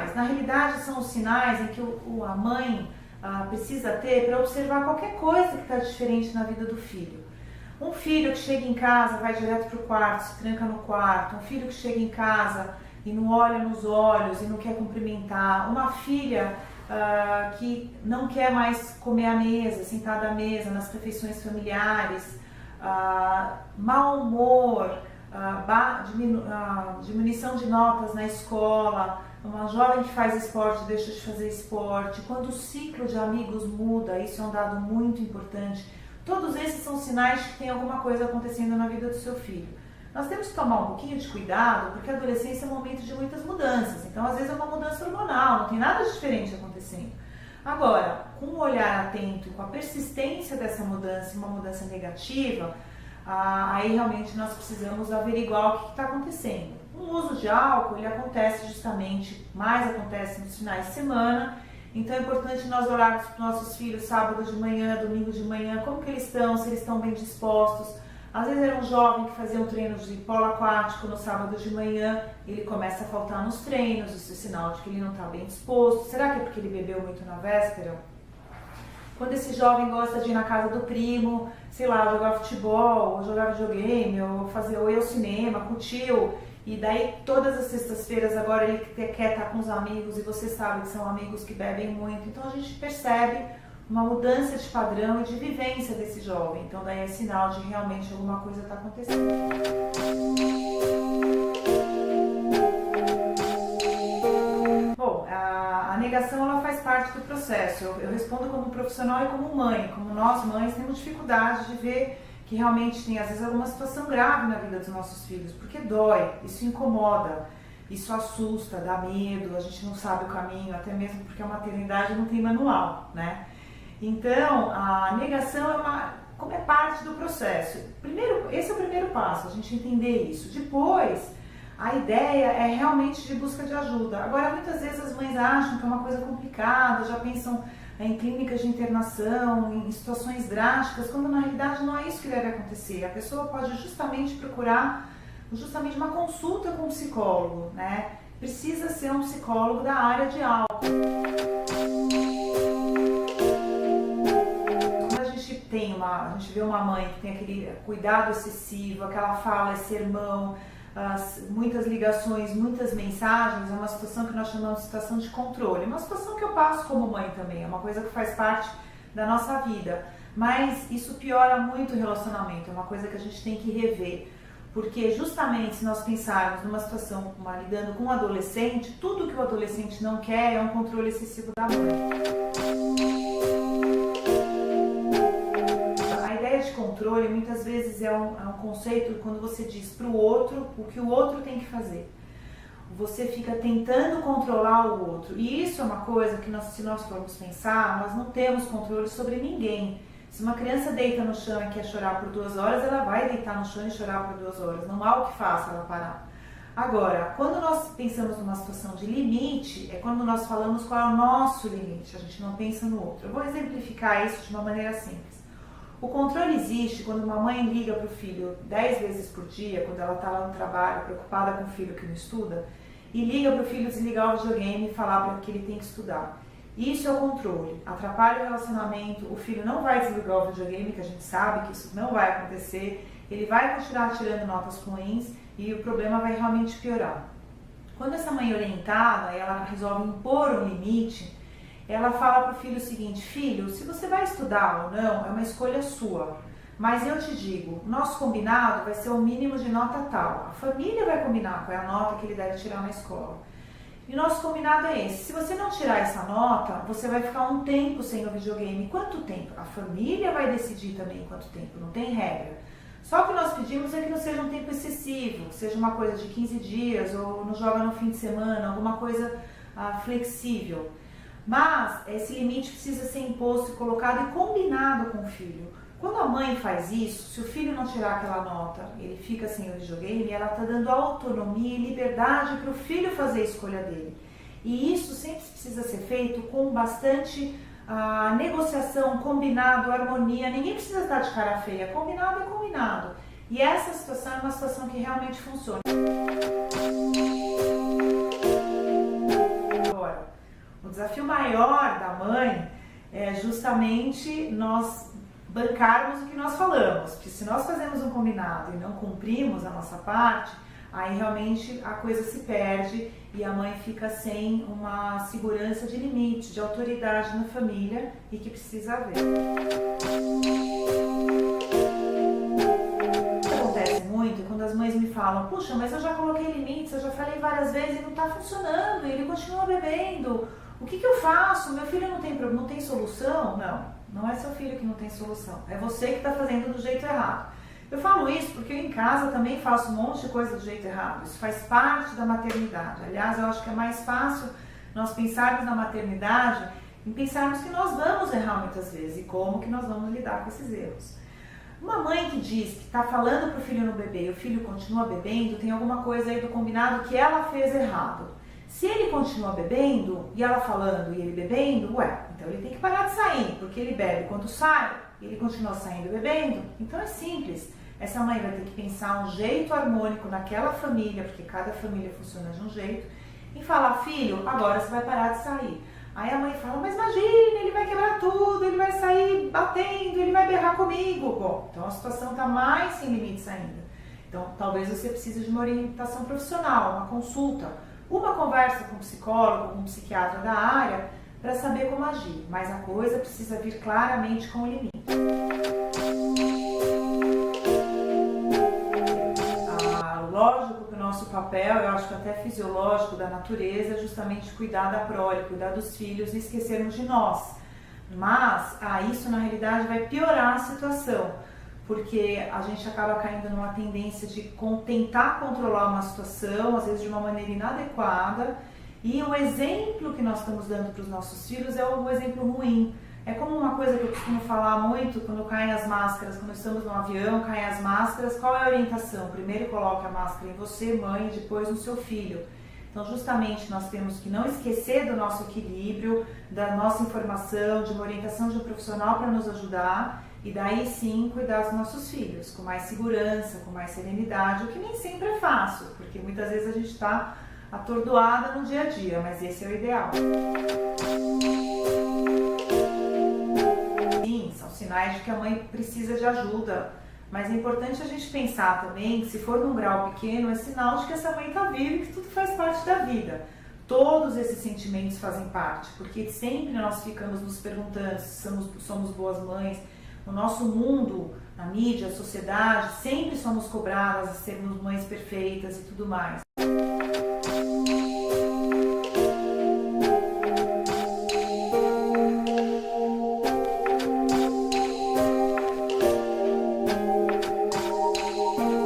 sinais? Na realidade, são os sinais em que a mãe precisa ter para observar qualquer coisa que está diferente na vida do filho. Um filho que chega em casa, vai direto para o quarto, se tranca no quarto. Um filho que chega em casa e não olha nos olhos e não quer cumprimentar. Uma filha que não quer mais comer à mesa, sentada à mesa, nas refeições familiares. Mau humor, diminuição de notas na escola, uma jovem que faz esporte deixa de fazer esporte, quando o ciclo de amigos muda, isso é um dado muito importante. Todos esses são sinais de que tem alguma coisa acontecendo na vida do seu filho. Nós temos que tomar um pouquinho de cuidado, porque a adolescência é um momento de muitas mudanças, então às vezes é uma mudança hormonal, não tem nada de diferente acontecendo. Agora, com um olhar atento e com a persistência dessa mudança, uma mudança negativa, aí realmente nós precisamos averiguar o que está acontecendo. O uso de álcool, ele acontece justamente, mais acontece nos finais de semana, então é importante nós olharmos para os nossos filhos sábado de manhã, domingo de manhã, como que eles estão, se eles estão bem dispostos. Às vezes era um jovem que fazia um treino de polo aquático no sábado de manhã, ele começa a faltar nos treinos, isso é sinal de que ele não está bem disposto. Será que é porque ele bebeu muito na véspera? Quando esse jovem gosta de ir na casa do primo, sei lá, jogar futebol, ou jogar videogame, ou ir ao cinema com o tio, e daí todas as sextas-feiras agora ele quer estar com os amigos e você sabe que são amigos que bebem muito, então a gente percebe uma mudança de padrão e de vivência desse jovem, então daí é sinal de que realmente alguma coisa está acontecendo. Bom, a negação ela faz parte do processo, eu respondo como profissional e como mãe, como nós mães temos dificuldade de ver que realmente tem às vezes alguma situação grave na vida dos nossos filhos, porque dói, isso incomoda, isso assusta, dá medo, a gente não sabe o caminho, até mesmo porque a maternidade não tem manual, né? Então, a negação como é parte do processo. Primeiro, esse é o primeiro passo, a gente entender isso. Depois, a ideia é realmente de busca de ajuda. Agora, muitas vezes as mães acham que é uma coisa complicada, já pensam em clínicas de internação, em situações drásticas, quando na realidade não é isso que deve acontecer. A pessoa pode justamente procurar uma consulta com um psicólogo, né? Precisa ser um psicólogo da área de álcool. Quando a gente vê uma mãe que tem aquele cuidado excessivo, aquela fala, esse sermão, muitas ligações, muitas mensagens, é uma situação que nós chamamos de situação de controle. Uma situação que eu passo como mãe também, é uma coisa que faz parte da nossa vida. Mas isso piora muito o relacionamento, é uma coisa que a gente tem que rever. Porque justamente se nós pensarmos numa situação lidando com um adolescente, tudo que o adolescente não quer é um controle excessivo da mãe. De controle muitas vezes é um conceito quando você diz para o outro o que o outro tem que fazer. Você fica tentando controlar o outro. E isso é uma coisa que se nós formos pensar, nós não temos controle sobre ninguém. Se uma criança deita no chão e quer chorar por 2 horas, ela vai deitar no chão e chorar por 2 horas. Não há o que faça ela parar. Agora, quando nós pensamos numa situação de limite, é quando nós falamos qual é o nosso limite. A gente não pensa no outro. Eu vou exemplificar isso de uma maneira simples. O controle existe quando uma mãe liga para o filho 10 vezes por dia, quando ela está lá no trabalho, preocupada com o filho que não estuda, e liga para o filho desligar o videogame e falar para que ele tem que estudar. Isso é o controle, atrapalha o relacionamento, o filho não vai desligar o videogame, que a gente sabe que isso não vai acontecer, ele vai continuar tirando notas ruins e o problema vai realmente piorar. Quando essa mãe orientada, ela resolve impor um limite, ela fala para o filho o seguinte: filho, se você vai estudar ou não, é uma escolha sua. Mas eu te digo, nosso combinado vai ser o mínimo de nota tal. A família vai combinar qual é a nota que ele deve tirar na escola. E o nosso combinado é esse: se você não tirar essa nota, você vai ficar um tempo sem o videogame. Quanto tempo? A família vai decidir também quanto tempo, não tem regra. Só o que nós pedimos é que não seja um tempo excessivo, seja uma coisa de 15 dias ou não joga no fim de semana, alguma coisa flexível. Mas esse limite precisa ser imposto e colocado e combinado com o filho. Quando a mãe faz isso, se o filho não tirar aquela nota, ele fica sem o videogame, ela está dando autonomia e liberdade para o filho fazer a escolha dele. E isso sempre precisa ser feito com bastante negociação, combinado, harmonia. Ninguém precisa estar de cara feia, combinado é combinado. E essa situação é uma situação que realmente funciona. O desafio maior da mãe é justamente nós bancarmos o que nós falamos, porque se nós fazemos um combinado e não cumprimos a nossa parte, aí realmente a coisa se perde e a mãe fica sem uma segurança de limite, de autoridade na família e que precisa haver. Acontece muito quando as mães me falam: puxa, mas eu já coloquei limites, eu já falei várias vezes e não está funcionando, ele continua bebendo, o que eu faço? Meu filho não tem solução? Não é seu filho que não tem solução, é você que está fazendo do jeito errado. Eu falo isso porque eu em casa também faço um monte de coisa do jeito errado, isso faz parte da maternidade. Aliás, eu acho que é mais fácil nós pensarmos na maternidade e pensarmos que nós vamos errar muitas vezes e como que nós vamos lidar com esses erros. Uma mãe que diz que está falando para o filho não beber e o filho continua bebendo, tem alguma coisa aí do combinado que ela fez errado. Se ele continua bebendo, e ela falando e ele bebendo, então ele tem que parar de sair, porque ele bebe quando sai, e ele continua saindo e bebendo. Então é simples, essa mãe vai ter que pensar um jeito harmônico naquela família, porque cada família funciona de um jeito, e falar: filho, agora você vai parar de sair. Aí a mãe fala: mas imagina, ele vai quebrar tudo, ele vai sair batendo, ele vai berrar comigo. Bom, então a situação está mais sem limites ainda. Então talvez você precise de uma orientação profissional, uma consulta, uma conversa com um psicólogo, com um psiquiatra da área, para saber como agir, mas a coisa precisa vir claramente com o limite. Lógico que o nosso papel, eu acho que até fisiológico da natureza, é justamente cuidar da prole, cuidar dos filhos e esquecermos de nós. Mas isso na realidade vai piorar a situação, porque a gente acaba caindo numa tendência de tentar controlar uma situação, às vezes de uma maneira inadequada, e o exemplo que nós estamos dando para os nossos filhos é um exemplo ruim. É como uma coisa que eu costumo falar muito quando caem as máscaras, quando estamos no avião, caem as máscaras, qual é a orientação? Primeiro coloque a máscara em você, mãe, e depois no seu filho. Então justamente nós temos que não esquecer do nosso equilíbrio, da nossa informação, de uma orientação de um profissional para nos ajudar, e daí sim cuidar dos nossos filhos, com mais segurança, com mais serenidade, o que nem sempre é fácil, porque muitas vezes a gente está atordoada no dia a dia, mas esse é o ideal. Sim, são sinais de que a mãe precisa de ajuda, mas é importante a gente pensar também que se for num grau pequeno, é sinal de que essa mãe está viva e que tudo faz parte da vida. Todos esses sentimentos fazem parte, porque sempre nós ficamos nos perguntando se somos boas mães. No nosso mundo, na mídia, a sociedade, sempre somos cobradas a sermos mães perfeitas e tudo mais.